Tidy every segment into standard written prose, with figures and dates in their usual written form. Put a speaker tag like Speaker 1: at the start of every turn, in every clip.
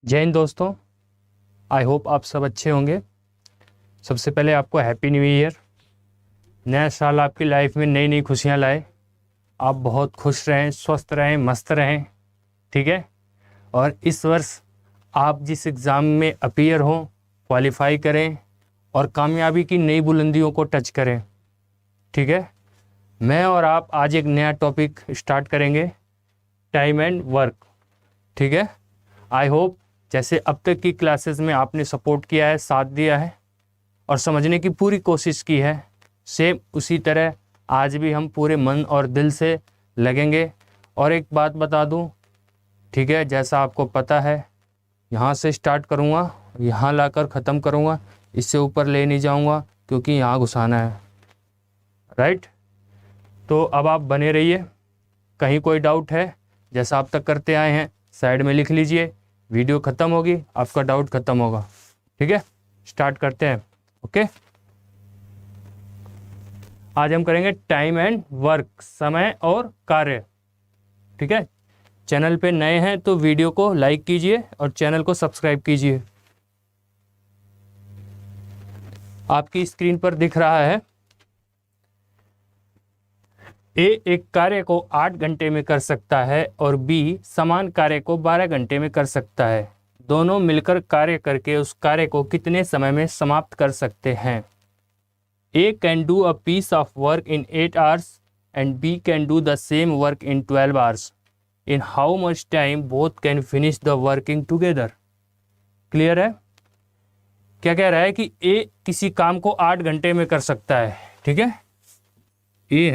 Speaker 1: जय हिंद दोस्तों। I hope आप सब अच्छे होंगे। सबसे पहले आपको हैप्पी न्यू ईयर। नया साल आपकी लाइफ में नई नई खुशियां लाए। आप बहुत खुश रहें, स्वस्थ रहें, मस्त रहें। ठीक है। और इस वर्ष आप जिस एग्ज़ाम में अपीयर हों, क्वालिफाई करें और कामयाबी की नई बुलंदियों को टच करें। ठीक है। मैं और आप आज एक नया टॉपिक स्टार्ट करेंगे, टाइम एंड वर्क। ठीक है। आई होप जैसे अब तक की क्लासेस में आपने सपोर्ट किया है, साथ दिया है और समझने की पूरी कोशिश की है, सेम उसी तरह आज भी हम पूरे मन और दिल से लगेंगे। और एक बात बता दूं, ठीक है, जैसा आपको पता है, यहाँ से स्टार्ट करूँगा, यहाँ लाकर ख़त्म करूँगा, इससे ऊपर ले नहीं जाऊँगा क्योंकि यहाँ घुसाना है। राइट। तो अब आप बने रहिए। कहीं कोई डाउट है, जैसा आप तक करते आए हैं, साइड में लिख लीजिए। वीडियो ख़त्म होगी, आपका डाउट ख़त्म होगा। ठीक है। स्टार्ट करते हैं। ओके। आज हम करेंगे टाइम एंड वर्क, समय और कार्य। ठीक है। चैनल पे नए हैं तो वीडियो को लाइक कीजिए और चैनल को सब्सक्राइब कीजिए। आपकी स्क्रीन पर दिख रहा है, ए एक कार्य को 8 घंटे में कर सकता है और बी समान कार्य को 12 घंटे में कर सकता है। दोनों मिलकर कार्य करके उस कार्य को कितने समय में समाप्त कर सकते हैं? A can do a piece of work in 8 hours and B can do the same work in 12 hours. In how much time both can finish the working together? Clear है? क्या कह रहा है कि A किसी काम को 8 घंटे में कर सकता है। ठीक है। A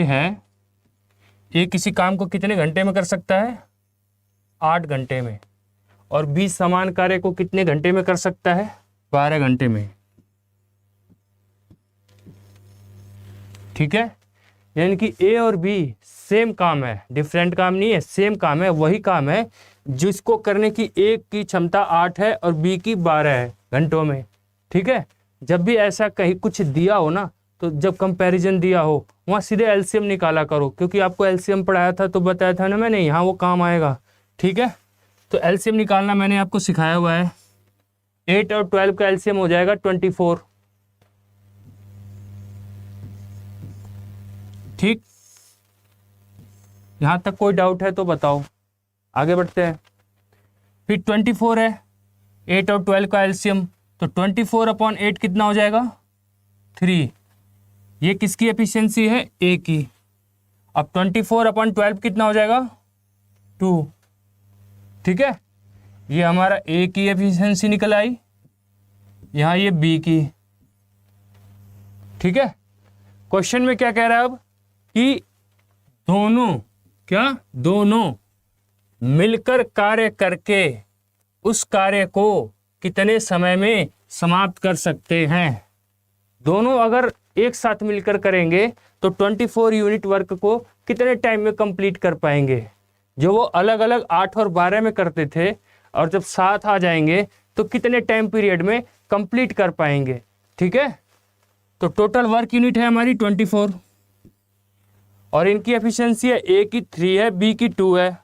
Speaker 1: है, A किसी काम को कितने घंटे में कर सकता है? 8 घंटे में। और B समान कार्य को कितने घंटे में कर सकता है? 12 घंटे में। ठीक है। यानी कि A और B सेम काम है, डिफरेंट काम नहीं है, सेम काम है, वही काम है जिसको करने की A की क्षमता 8 है और B की 12 है घंटों में। ठीक है। जब भी ऐसा कहीं कुछ दिया हो ना, तो जब कंपैरिजन दिया हो वहाँ सीधे एलसीएम निकाला करो, क्योंकि आपको एलसीएम पढ़ाया था तो बताया था ना मैंने, यहाँ वो काम आएगा। ठीक है। तो एलसीएम निकालना मैंने आपको सिखाया हुआ है। 8 और 12 का एलसीएम हो जाएगा 24। ठीक। यहाँ तक कोई डाउट है तो बताओ, आगे बढ़ते हैं। फिर 24 है, 8 और 12 का एलसीएम, तो 24/8 कितना हो जाएगा? 3। ये किसकी एफिशिएंसी है? ए की। अब 24/12 कितना हो जाएगा? 2। ठीक है। ये हमारा ए की एफिशिएंसी निकल आई, यहाँ ये बी की। ठीक है। क्वेश्चन में क्या कह रहा है अब कि दोनों मिलकर कार्य करके उस कार्य को कितने समय में समाप्त कर सकते हैं। दोनों अगर एक साथ मिलकर करेंगे तो 24 यूनिट वर्क को कितने टाइम में कंप्लीट कर पाएंगे। जो वो अलग अलग 8 और 12 में करते थे, और जब साथ आ जाएंगे तो कितने टाइम पीरियड में कंप्लीट कर पाएंगे। ठीक है। तो टोटल वर्क यूनिट है हमारी 24 और इनकी एफिशिएंसी है, ए की 3 है, बी की 2 है।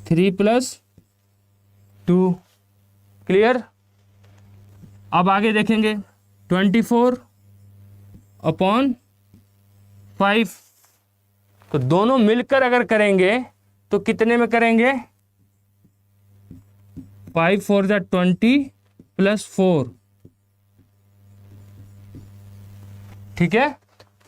Speaker 1: 3 + 2। क्लियर। अब आगे देखेंगे, 24/5। तो दोनों मिलकर अगर करेंगे तो कितने में करेंगे? 5 4 = 20 + 4। ठीक है।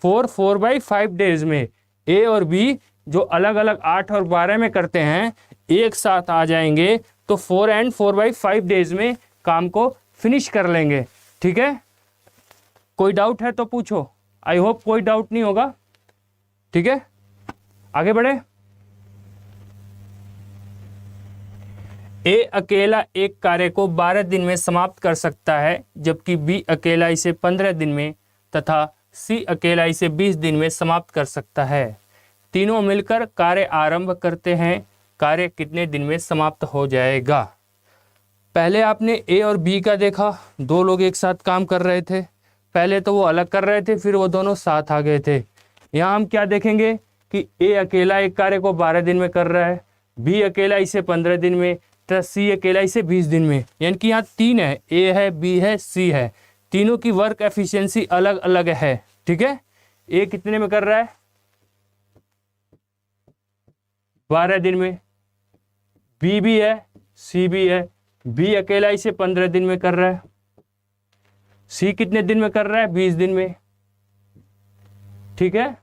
Speaker 1: 4/5 डेज में ए और बी जो अलग अलग 8 और 12 में करते हैं, एक साथ आ जाएंगे तो 4 और 4/5 डेज में काम को फिनिश कर लेंगे। ठीक है। कोई डाउट है तो पूछो। आई होप कोई डाउट नहीं होगा। ठीक है। आगे बढ़े। ए अकेला एक कार्य को 12 दिन में समाप्त कर सकता है, जबकि बी अकेला इसे 15 दिन में तथा सी अकेला इसे 20 दिन में समाप्त कर सकता है। तीनों मिलकर कार्य आरंभ करते हैं कार्य कितने दिन में समाप्त हो जाएगा। पहले आपने ए और बी का देखा, दो लोग एक साथ काम कर रहे थे, पहले तो वो अलग कर रहे थे, फिर वो दोनों साथ आ गए थे। यहाँ हम क्या देखेंगे कि ए अकेला एक कार्य को 12 दिन में कर रहा है, बी अकेला इसे 15 दिन में, तो सी अकेला इसे 20 दिन में। यानी कि यहाँ 3 है, ए है, बी है, सी है, तीनों की वर्क एफिशिएंसी अलग अलग है। ठीक है, ए कितने में कर रहा है, 12 दिन में, बी भी है, सी भी है, बी अकेला इसे 15 दिन में कर रहा है, सी कितने दिन में कर रहा है, 20 दिन में। ठीक है,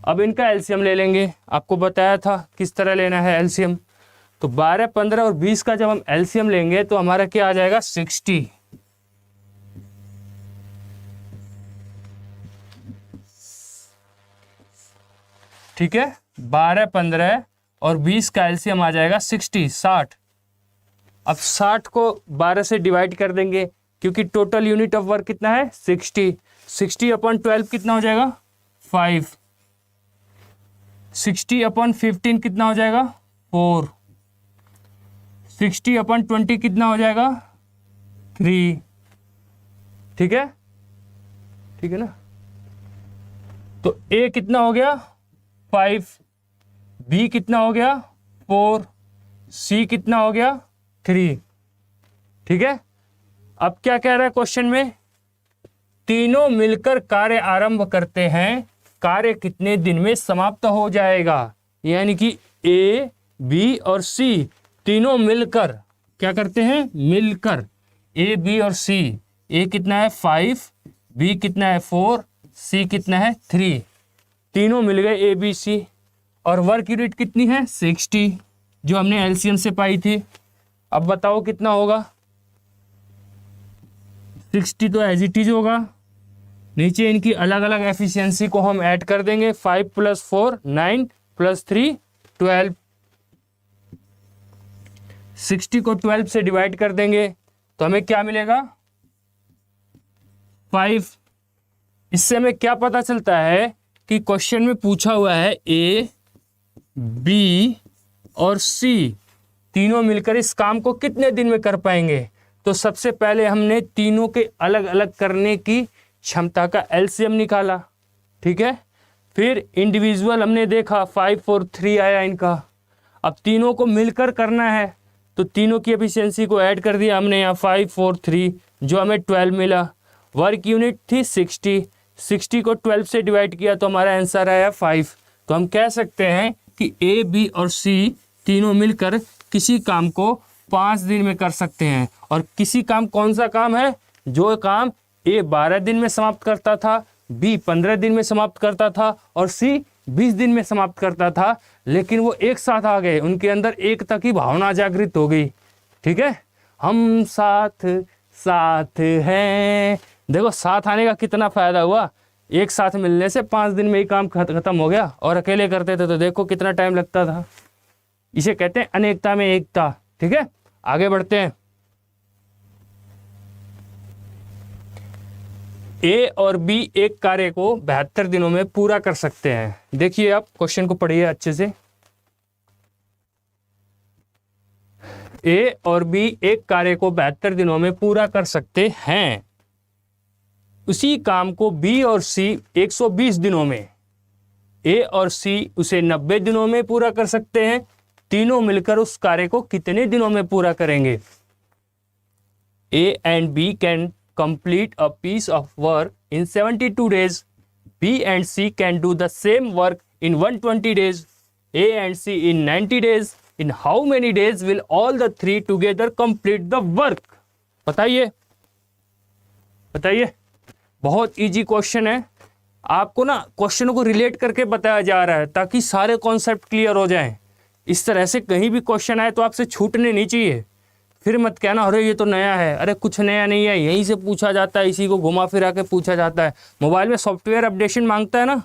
Speaker 1: अब इनका एलसीएम ले लेंगे, आपको बताया था किस तरह लेना है एलसीएम। तो 12, 15 और 20 का जब हम एलसीएम लेंगे तो हमारा क्या आ जाएगा, 60। ठीक है, 12, 15 और 20 का एलसीएम आ जाएगा 60, 60। अब 60 को 12 से डिवाइड कर देंगे, क्योंकि टोटल यूनिट ऑफ वर्क कितना है, 60। 60/12 कितना हो जाएगा, 5। 60/15 कितना हो जाएगा, 4। 60/20 कितना हो जाएगा, 3। ठीक है, ठीक है ना। तो ए कितना हो गया, 5, बी कितना हो गया, 4, सी कितना हो गया, 3। ठीक है, अब क्या कह रहा है क्वेश्चन में, तीनों मिलकर कार्य आरंभ करते हैं, कार्य कितने दिन में समाप्त हो जाएगा। यानी कि ए, बी और सी तीनों मिलकर क्या करते हैं, मिलकर, ए, बी और सी, ए कितना है 5, बी कितना है 4, सी कितना है 3, तीनों मिल गए ए, बी, सी। और वर्क यूनिट कितनी है, 60, जो हमने एलसीएम से पाई थी। अब बताओ कितना होगा, 60 तो एज इट इज होगा, नीचे इनकी अलग अलग एफिशिएंसी को हम ऐड कर देंगे, 5 + 4 9 + 3 12। 60 को 12 से डिवाइड कर देंगे तो हमें क्या मिलेगा, 5। इससे हमें क्या पता चलता है कि क्वेश्चन में पूछा हुआ है ए, बी और सी तीनों मिलकर इस काम को कितने दिन में कर पाएंगे। तो सबसे पहले हमने तीनों के अलग अलग करने की क्षमता का एलसीएम निकाला। ठीक है, फिर इंडिविजुअल हमने देखा, 5, 4, 3 आया इनका। अब तीनों को मिलकर करना है तो तीनों की एफिशिएंसी को ऐड कर दिया हमने, यहाँ 5, 4, 3, जो हमें 12 मिला। वर्क यूनिट थी 60, 60 को 12 से डिवाइड किया तो हमारा आंसर आया 5। तो हम कह सकते हैं कि ए, बी और सी तीनों मिलकर किसी काम को 5 दिन में कर सकते हैं। और किसी काम, कौन सा काम है, जो काम ए 12 दिन में समाप्त करता था, बी 15 दिन में समाप्त करता था और सी 20 दिन में समाप्त करता था, लेकिन वो एक साथ आ गए, उनके अंदर एकता की भावना जागृत हो गई। ठीक है, हम साथ साथ हैं। देखो साथ आने का कितना फायदा हुआ, एक साथ मिलने से 5 दिन में ही काम खत्म हो गया। और अकेले करते थे तो देखो कितना टाइम लगता था। इसे कहते हैं अनेकता में एकता। ठीक है, आगे बढ़ते हैं। ए और बी एक कार्य को 72 दिनों में पूरा कर सकते हैं। देखिए आप क्वेश्चन को पढ़िए अच्छे से। ए और बी एक कार्य को 72 दिनों में पूरा कर सकते हैं। उसी काम को बी और सी 120 दिनों में, ए और सी उसे 90 दिनों में पूरा कर सकते हैं। तीनों मिलकर उस कार्य को कितने दिनों में पूरा करेंगे। A and B can complete a piece of work in 72 days. B and C can do the same work in 120 days. A and C in 90 days. In how many days will all the three together complete the work? बताइए, बताइए। बहुत easy question है, आपको ना क्वेश्चनों को relate करके बताया जा रहा है ताकि सारे कॉन्सेप्ट क्लियर हो जाएं। इस तरह से कहीं भी क्वेश्चन आए तो आपसे छूटने नहीं चाहिए। फिर मत कहना अरे ये तो नया है, अरे कुछ नया नहीं है, यहीं से पूछा जाता है, इसी को घुमा फिरा के पूछा जाता है। मोबाइल में सॉफ्टवेयर अपडेशन मांगता है ना,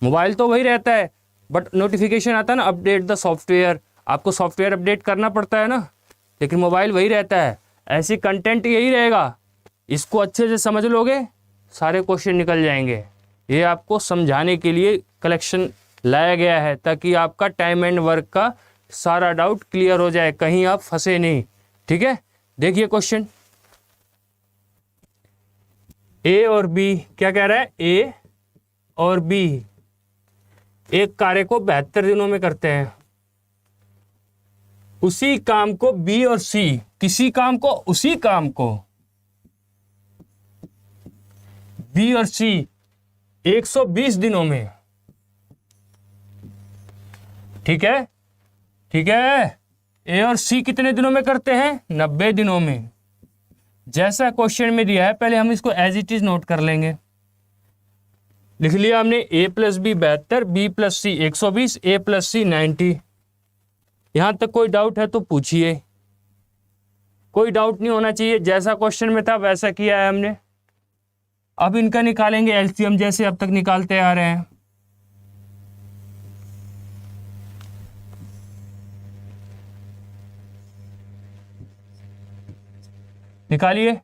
Speaker 1: मोबाइल तो वही रहता है बट नोटिफिकेशन आता है ना, अपडेट द सॉफ्टवेयर, आपको सॉफ्टवेयर अपडेट करना पड़ता है ना, लेकिन मोबाइल वही रहता है। ऐसी कंटेंट यही रहेगा, इसको अच्छे से समझ लोगे सारे क्वेश्चन निकल जाएंगे। ये आपको समझाने के लिए कलेक्शन लाया गया है ताकि आपका टाइम एंड वर्क का सारा डाउट क्लियर हो जाए, कहीं आप फंसे नहीं। ठीक है, देखिए क्वेश्चन, ए और बी, क्या कह रहा है, ए और बी एक कार्य को 72 दिनों में करते हैं। उसी काम को बी और सी, किसी काम को, उसी काम को बी और सी 120 दिनों में, ठीक है, ठीक है, ए और सी कितने दिनों में करते हैं, 90 दिनों में। जैसा क्वेश्चन में दिया है, पहले हम इसको एज इट इज नोट कर लेंगे। लिख लिया हमने, ए प्लस बी 72, बी प्लस सी 120, ए प्लस सी 90। यहां तक कोई डाउट है तो पूछिए, कोई डाउट नहीं होना चाहिए, जैसा क्वेश्चन में था वैसा किया है हमने। अब इनका निकालेंगे एलसीएम, जैसे अब तक निकालते आ रहे हैं। निकालिए।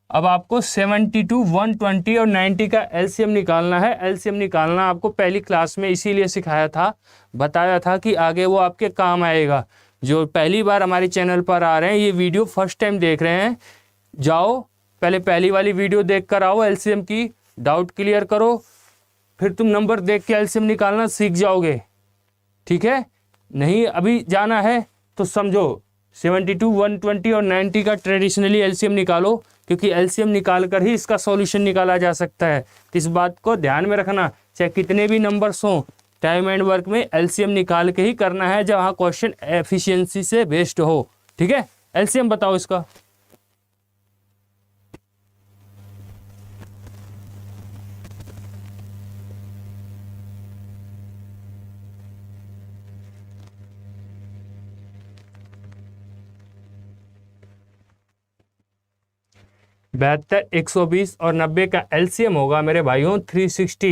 Speaker 1: अब आपको 72, 120 और 90 का एलसीएम निकालना है। एलसीएम निकालना आपको पहली क्लास में इसीलिए सिखाया था, बताया था कि आगे वो आपके काम आएगा। जो पहली बार हमारे चैनल पर आ रहे हैं, ये वीडियो फर्स्ट टाइम देख रहे हैं, जाओ पहले पहली वाली वीडियो देख कर आओ, एलसीएम की डाउट क्लियर करो, फिर तुम नंबर देख के एलसीएम निकालना सीख जाओगे। ठीक है, नहीं अभी जाना है तो समझो 72, 120 और 90 का ट्रेडिशनली एलसीएम निकालो, क्योंकि एलसीएम निकाल कर ही इसका सॉल्यूशन निकाला जा सकता है। इस बात को ध्यान में रखना, चाहे कितने भी नंबर्स हों, टाइम एंड वर्क में एलसीएम निकाल के ही करना है, जहाँ क्वेश्चन एफिशिएंसी से बेस्ड हो। ठीक है, एलसीएम बताओ इसका। बहत्तर, 120 और 90 का एलसीएम होगा मेरे भाइयों 360।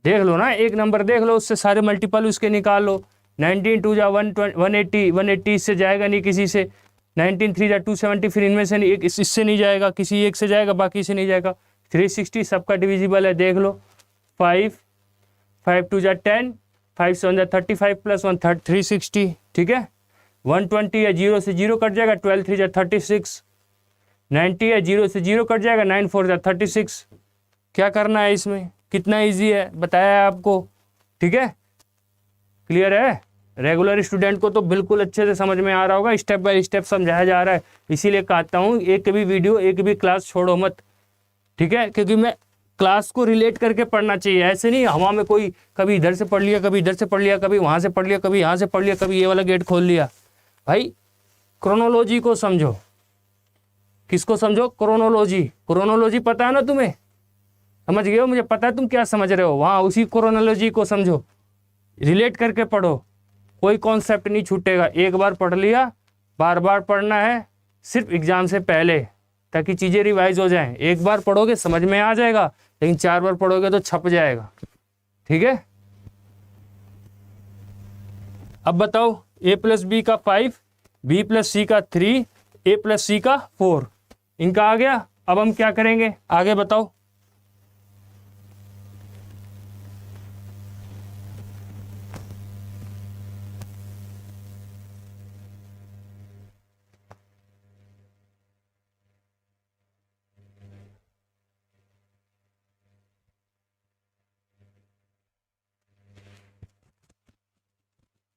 Speaker 1: देख लो ना, एक नंबर देख लो, उससे सारे मल्टीपल उसके निकाल लो। 19 2 जा 180, 180 इससे जाएगा नहीं किसी से। 19 3 जा 270, फिर इनमें से नहीं, एक इससे नहीं जाएगा, किसी एक से जाएगा, बाकी से नहीं जाएगा। 360 सबका डिविजिबल है, देख लो। 5 5 2 जा 10, 5 7 जा 35 प्लस 1 360। ठीक है, 120 है, 0 से 0 कट जाएगा, 12 3 जा 36। 90 है, 0 से 0 कट जाएगा, 9 4 जा 36। क्या करना है इसमें, कितना इजी है बताया है आपको। ठीक है, क्लियर है। रेगुलर स्टूडेंट को तो बिल्कुल अच्छे से समझ में आ रहा होगा, स्टेप बाय स्टेप समझाया जा रहा है। इसीलिए कहता हूँ एक भी वीडियो, एक भी क्लास छोड़ो मत। ठीक है, क्योंकि मैं क्लास को रिलेट करके पढ़ना चाहिए, ऐसे नहीं हवा में कोई कभी इधर से पढ़ लिया, कभी इधर से पढ़ लिया, कभी वहाँ से पढ़ लिया, कभी यहाँ से पढ़ लिया, कभी ये वाला गेट खोल लिया। भाई क्रोनोलॉजी को समझो। किसको समझो, क्रोनोलॉजी। क्रोनोलॉजी पता है ना तुम्हें, समझ गए हो, मुझे पता है तुम क्या समझ रहे हो, वहाँ उसी क्रोनोलॉजी को समझो, रिलेट करके पढ़ो, कोई कॉन्सेप्ट नहीं छूटेगा। एक बार पढ़ लिया, बार बार पढ़ना है, सिर्फ एग्जाम से पहले, ताकि चीज़ें रिवाइज हो जाएं। एक बार पढ़ोगे समझ में आ जाएगा, लेकिन 4 बार पढ़ोगे तो छप जाएगा। ठीक है, अब बताओ, ए प्लस बी का 5, बी प्लस सी का 3, ए प्लस सी का 4, इनका आ गया। अब हम क्या करेंगे आगे बताओ।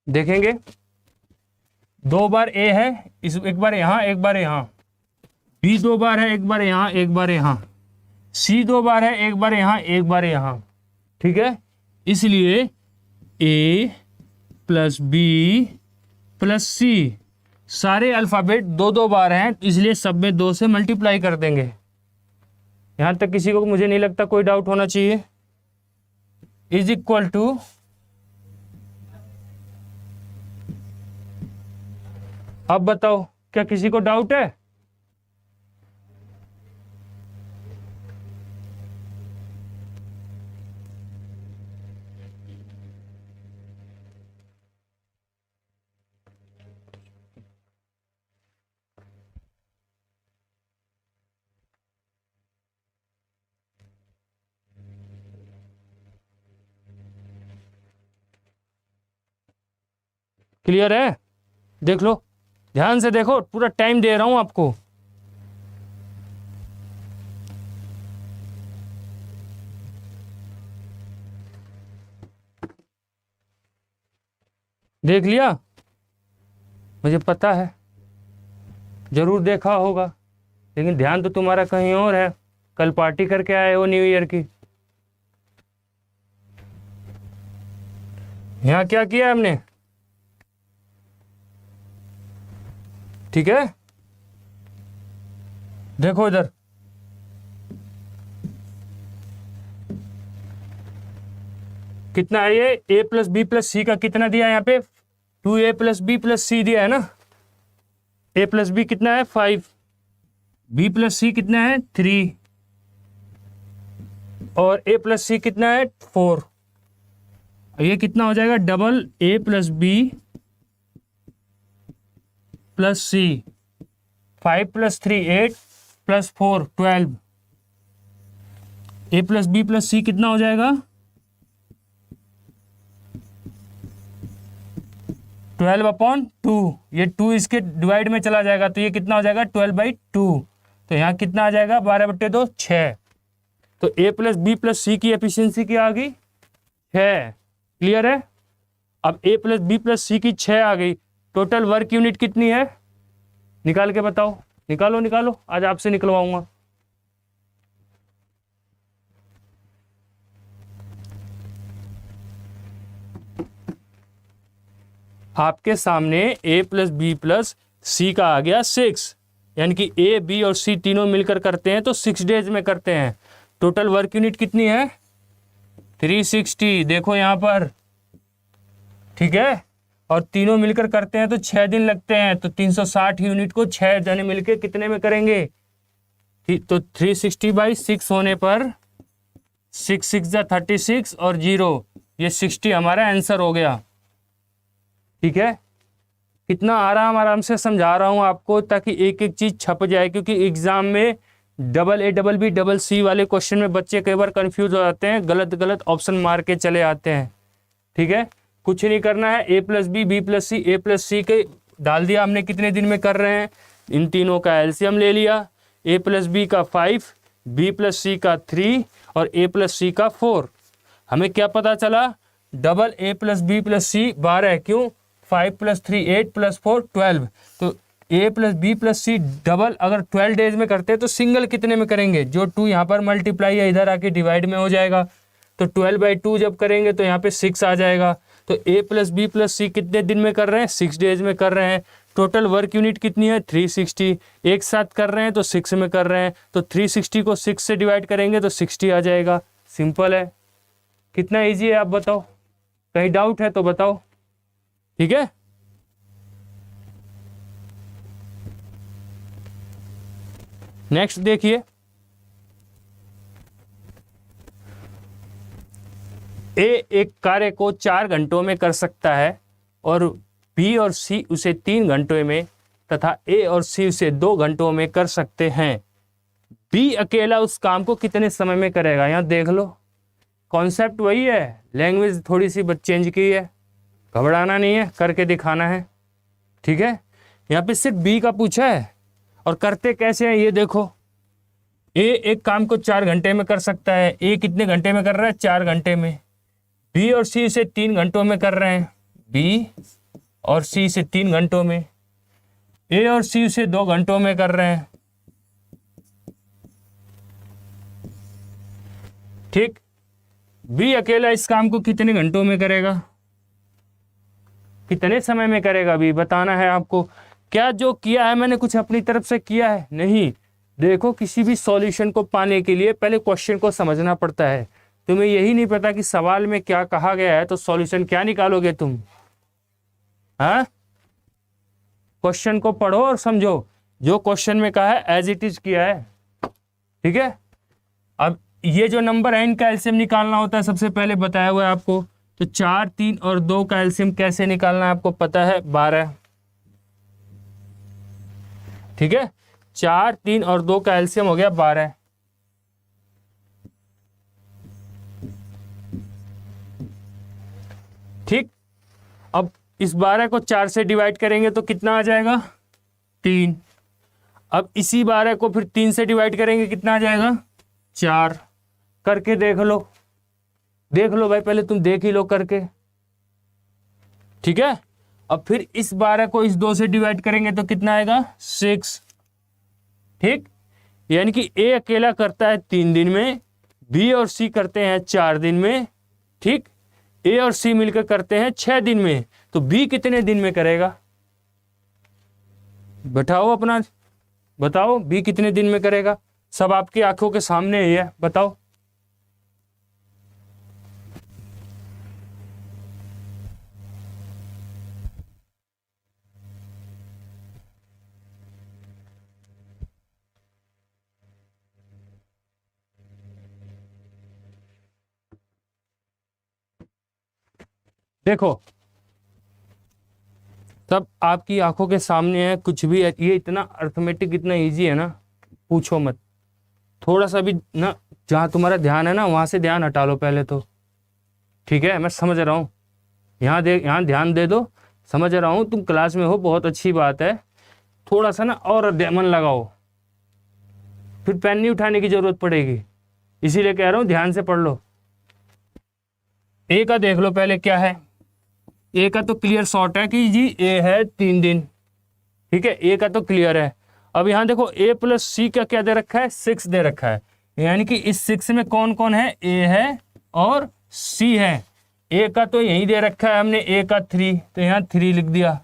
Speaker 1: देखेंगे, 2 बार ए है, इस एक बार यहां, एक बार यहां। बी 2 बार है, एक बार यहां, एक बार यहां। सी 2 बार है, एक बार यहां, एक बार यहां। ठीक है, इसलिए ए प्लस बी प्लस सी सारे अल्फाबेट 2 2 बार हैं, इसलिए सब में 2 से मल्टीप्लाई कर देंगे। यहां तक किसी को मुझे नहीं लगता कोई डाउट होना चाहिए। इज इक्वल टू, अब बताओ क्या किसी को डाउट है। क्लियर है? देख लो, ध्यान से देखो, पूरा टाइम दे रहा हूं आपको। देख लिया? मुझे पता है जरूर देखा होगा, लेकिन ध्यान तो तुम्हारा कहीं और है। कल पार्टी करके आए हो न्यू ईयर की। यहाँ क्या किया हमने? ठीक है, देखो इधर, कितना है ये? a प्लस बी प्लस सी का कितना दिया है यहाँ पे? 2a प्लस बी प्लस सी दिया है ना। a प्लस बी कितना है? 5। b प्लस सी कितना है? 3। और a प्लस सी कितना है? 4। ये कितना हो जाएगा? Double a plus B plus C. 5 plus 3 8 plus 4 12। a plus B plus C कितना हो जाएगा? 12/2। ये 2 इसके डिवाइड में चला जाएगा तो ये कितना हो जाएगा? 12/2। तो यहाँ कितना आ जाएगा? 12/2 6। तो a प्लस बी प्लस सी की एफिशिएंसी क्या आ गई? 6। क्लियर है? अब a प्लस बी प्लस सी की 6 आ गई। टोटल वर्क यूनिट कितनी है? निकाल के बताओ। निकालो निकालो, आज आपसे निकलवाऊंगा। आपके सामने a प्लस बी प्लस सी का आ गया 6, यानी कि a b और c तीनों मिलकर करते हैं तो 6 डेज में करते हैं। टोटल वर्क यूनिट कितनी है? 360। देखो यहाँ पर, ठीक है, और तीनों मिलकर करते हैं तो 6 दिन लगते हैं। तो 360 यूनिट को 6 जने मिलकर कितने में करेंगे? तो 360/6 होने पर 6 6 36 और 0, ये 60 हमारा आंसर हो गया। ठीक है, कितना आराम आराम से समझा रहा हूं आपको ताकि एक एक चीज छप जाए, क्योंकि एग्जाम में double A double B double C वाले क्वेश्चन में बच्चे कई बार कंफ्यूज हो जाते हैं, गलत गलत ऑप्शन मार के चले आते हैं। ठीक है, कुछ नहीं करना है। a plus B B plus C, A plus C के डाल दिया हमने, कितने दिन में कर रहे हैं, इन तीनों का एलसीएम ले लिया। a प्लस बी का 5, बी प्लस सी का 3 और a प्लस सी का 4। हमें क्या पता चला? Double a plus B plus C 12। क्यों? 5 प्लस 3 8 प्लस 4 12। तो a plus B plus C double अगर 12 डेज में करते हैं तो सिंगल कितने में करेंगे? जो 2 यहाँ पर मल्टीप्लाई है इधर आके डिवाइड में हो जाएगा। तो 12/2 जब करेंगे तो यहाँ पे 6 आ जाएगा। तो a प्लस बी प्लस सी कितने दिन में कर रहे हैं? 6 डेज में कर रहे हैं। टोटल वर्क यूनिट कितनी है? 360। एक साथ कर रहे हैं तो 6 में कर रहे हैं, तो 360 को 6 से डिवाइड करेंगे तो 60 आ जाएगा। सिंपल है। कितना ईजी है आप बताओ? कहीं डाउट है तो बताओ। ठीक है, नेक्स्ट देखिए, ए एक कार्य को 4 घंटों में कर सकता है और बी और सी उसे 3 घंटों में तथा ए और सी उसे 2 घंटों में कर सकते हैं। बी अकेला उस काम को कितने समय में करेगा? यहाँ देख लो, कॉन्सेप्ट वही है, लैंग्वेज थोड़ी सी चेंज की है, घबराना नहीं है, करके दिखाना है। ठीक है, यहाँ पे सिर्फ बी का पूछा है और करते कैसे हैं ये देखो। ए एक काम को 4 घंटे में कर सकता है। ए कितने घंटे में कर रहा है? 4 घंटे में। बी और सी इसे 3 घंटों में कर रहे हैं। बी और सी इसे 3 घंटों में। ए और सी इसे 2 घंटों में कर रहे हैं। ठीक, बी अकेला इस काम को कितने घंटों में करेगा? कितने समय में करेगा? बी बताना है आपको। क्या जो किया है मैंने कुछ अपनी तरफ से किया है? नहीं। देखो, किसी भी सॉल्यूशन को पाने के लिए पहले क्वेश्चन को समझना पड़ता है। तुम्हें यही नहीं पता कि सवाल में क्या कहा गया है तो सॉल्यूशन क्या निकालोगे तुम? हाँ, क्वेश्चन को पढ़ो और समझो, जो क्वेश्चन में कहा है एज इट इज किया है। ठीक है, अब ये जो नंबर है इनका एलसीएम निकालना होता है, सबसे पहले बताया हुआ है आपको। तो 4 3 और 2 का एलसीएम कैसे निकालना है आपको पता है? 12। ठीक है, 4 3 और 2 का एलसीएम हो गया 12। ठीक, अब इस 12 को 4 से डिवाइड करेंगे तो कितना आ जाएगा 3। अब इसी 12 को फिर 3 से डिवाइड करेंगे कितना आ जाएगा 4। करके देख लो भाई, पहले तुम देख ही लो करके, ठीक है। अब फिर इस 12 को इस 2 से डिवाइड करेंगे तो कितना आएगा 6, ठीक। यानी कि ए अकेला करता है 3 दिन में, बी और सी करते हैं 4 दिन में, ठीक। ए और सी मिलकर करते हैं 6 दिन में, तो बी कितने दिन में करेगा बताओ बी कितने दिन में करेगा। सब आपकी आंखों के सामने ही है, बताओ। देखो सब आपकी आंखों के सामने है, कुछ भी है। ये इतना अर्थमेटिक इतना इजी है ना, पूछो मत। थोड़ा सा भी ना जहाँ तुम्हारा ध्यान है ना वहाँ से ध्यान हटा लो पहले तो, ठीक है। मैं समझ रहा हूँ, यहाँ ध्यान दे दो, समझ रहा हूँ तुम क्लास में हो, बहुत अच्छी बात है। थोड़ा सा ना और मन लगाओ, फिर पेन नहीं उठाने की जरूरत पड़ेगी, इसीलिए कह रहा हूँ ध्यान से पढ़ लो। ए का देख लो पहले क्या है। ए का तो क्लियर शॉर्ट है कि जी ए है 3 दिन, ठीक है। ए का तो क्लियर है। अब यहाँ देखो ए प्लस सी का क्या दे रखा है 6 दे रखा है, यानी कि इस 6 में कौन कौन है, ए है और सी है। ए का तो यही दे रखा है हमने, ए का 3, तो यहाँ 3 लिख दिया।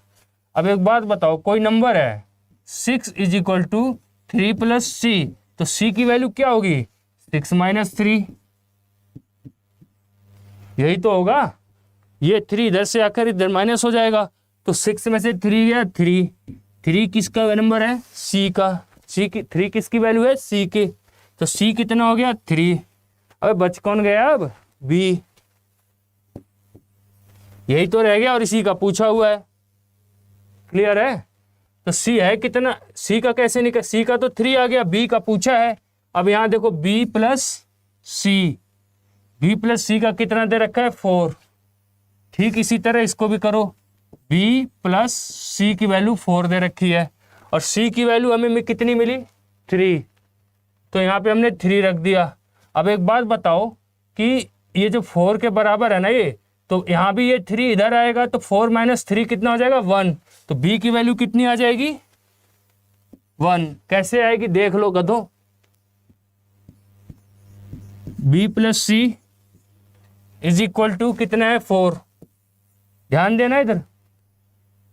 Speaker 1: अब एक बात बताओ, कोई नंबर है 6 = 3 + सी, तो सी की वैल्यू क्या होगी 6 - 3, यही तो होगा। ये 3 इधर से आकर इधर माइनस हो जाएगा, तो 6 में से 3 गया 3 किसका नंबर है सी का, सी की 3 किसकी वैल्यू है सी की, तो सी कितना हो गया 3। अब बच कौन गया अब बी, यही तो रह गया और इसी का पूछा हुआ है, क्लियर है। तो सी है कितना, सी का कैसे निकल, सी का तो 3 आ गया, बी का पूछा है। अब यहां देखो बी प्लस सी का कितना दे रखा है 4, ठीक। इसी तरह इसको भी करो, b + सी की वैल्यू 4 दे रखी है, और c की वैल्यू हमें कितनी मिली 3, तो यहाँ पे हमने 3 रख दिया। अब एक बात बताओ कि ये जो 4 के बराबर है ना ये, तो यहाँ भी ये 3 इधर आएगा, तो 4 - 3 कितना हो जाएगा 1, तो b की वैल्यू कितनी आ जाएगी 1। कैसे आएगी देख लो गधो, b + सी = कितना है 4, ध्यान देना इधर।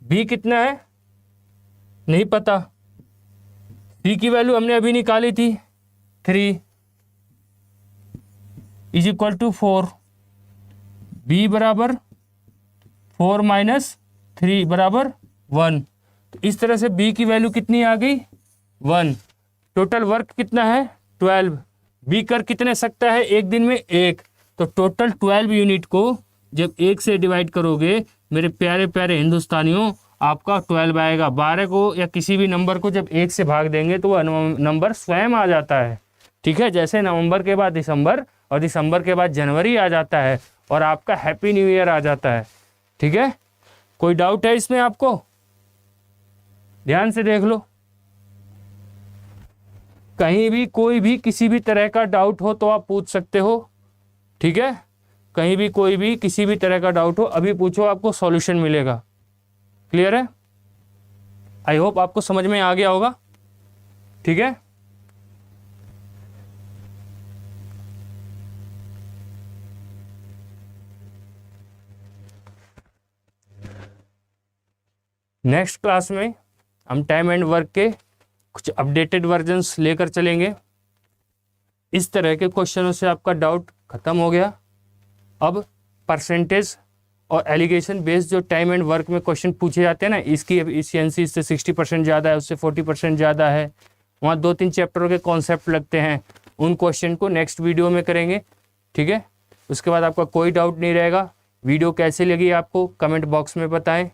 Speaker 1: b कितना है नहीं पता, c की वैल्यू हमने अभी निकाली थी 3 = 4, b = 4 - 3 = 1, तो इस तरह से b की वैल्यू कितनी आ गई 1। टोटल वर्क कितना है 12, b कर कितने सकता है एक दिन में 1, तो टोटल 12 यूनिट को जब 1 से डिवाइड करोगे मेरे प्यारे प्यारे हिंदुस्तानियों, आपका 12 आएगा। 12 को या किसी भी नंबर को जब 1 से भाग देंगे तो वह नंबर स्वयं आ जाता है, ठीक है। जैसे नवंबर के बाद दिसंबर और दिसंबर के बाद जनवरी आ जाता है और आपका हैप्पी न्यू ईयर आ जाता है, ठीक है। कोई डाउट है इसमें आपको, ध्यान से देख लो। कहीं भी कोई भी किसी भी तरह का डाउट हो तो आप पूछ सकते हो, ठीक है। कहीं भी कोई भी किसी भी तरह का डाउट हो अभी पूछो, आपको सॉल्यूशन मिलेगा, क्लियर है। आई होप आपको समझ में आ गया होगा, ठीक है। नेक्स्ट क्लास में हम टाइम एंड वर्क के कुछ अपडेटेड वर्जन्स लेकर चलेंगे। इस तरह के क्वेश्चनों से आपका डाउट खत्म हो गया। अब परसेंटेज और एलिगेशन बेस्ड जो टाइम एंड वर्क में क्वेश्चन पूछे जाते हैं ना, इसकी एफिशिएंसी इससे 60% ज़्यादा है, उससे 40% ज़्यादा है, वहाँ 2-3 चैप्टरों के कॉन्सेप्ट लगते हैं, उन क्वेश्चन को नेक्स्ट वीडियो में करेंगे, ठीक है। उसके बाद आपका कोई डाउट नहीं रहेगा। वीडियो कैसी लगी आपको कमेंट बॉक्स में बताएं।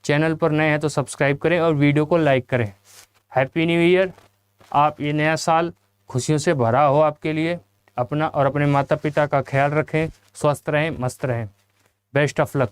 Speaker 1: चैनल पर नए हैं तो सब्सक्राइब करें और वीडियो को लाइक करें। Happy new year. आप ये नया साल खुशियों से भरा हो आपके लिए। अपना और अपने माता पिता का ख्याल रखें, स्वस्थ रहें, मस्त रहें। Best of luck.